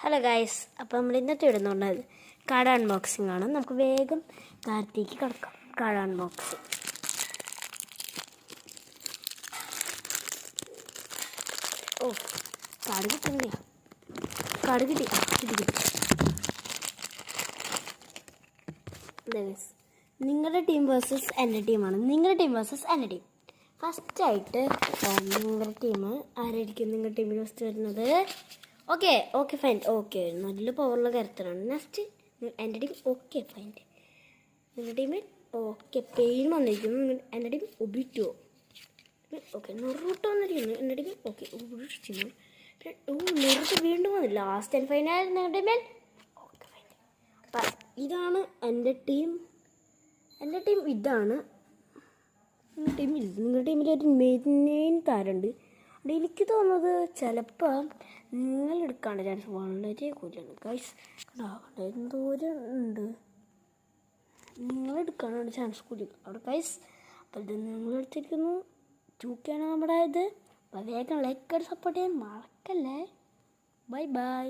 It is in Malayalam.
ഹലോ ഗൈസ്, അപ്പോൾ നമ്മൾ ഇന്നത്തെ ഇടുന്നുള്ളത് കാർഡ് അൺബോക്സിംഗ് ആണ്. നമുക്ക് വേഗം കാര്യത്തേക്ക് കിടക്കാം. Card unboxing. ഓ, കാർഡ് കിട്ടുന്നില്ല. കാർഡ് കിട്ടി. നിങ്ങളുടെ ടീം വേഴ്സസ് എൻ്റെ ടീമാണ്. നിങ്ങളുടെ ടീം വേഴ്സസ് എൻ്റെ ടീം. ഫസ്റ്റായിട്ട് നിങ്ങളുടെ ടീം ആരായിരിക്കും? നിങ്ങളുടെ ടീമിൽ ഫസ്റ്റ് വരുന്നത്? Okay fine. ഓക്കെ, നല്ല പവറുള്ള കരുത്തനാണ്. നെക്സ്റ്റ് എൻ്റെ ടീം. Okay fine. നിങ്ങളുടെ ടീമിൽ ഓക്കെ പെയിൻ വന്നിരിക്കുന്നു. എൻ്റെ ടീം ഒബിറ്റോ. ഓക്കെ നെറുട്ടോ വന്നിരിക്കുന്നു എൻ്റെ ടീം. ഓക്കെ നെറുട്ട് വീണ്ടും വന്നില്ല. ലാസ്റ്റ് ആൻഡ് ഫൈനൽ നിങ്ങളുടെ ടീമിൽ. Okay fine. അപ്പം ഇതാണ് എൻ്റെ ടീം. എൻ്റെ ടീം ഇതാണ്. നിങ്ങളുടെ ടീമിൽ ഒരു മെയിൻ താരമുണ്ട്. എനിക്ക് തോന്നുന്നത് ചിലപ്പോൾ നിങ്ങൾ എടുക്കാണ്ട് ചാൻസ് വളരെ കൂടുതലാണ് ഗൈസ്. എന്തോരം ഉണ്ട്, നിങ്ങൾ എടുക്കാനാണ് ചാൻസ് കൂടി അവിടെ ഗൈസ്. അപ്പോൾ ഇത് നിങ്ങൾ എടുത്തിരിക്കുന്നു. 2K നമ്മുടെ ഇത്. അപ്പോൾ വേഗം ലൈക്ക് സപ്പോർട്ട് ചെയ്യാൻ മറക്കല്ലേ. ബൈ.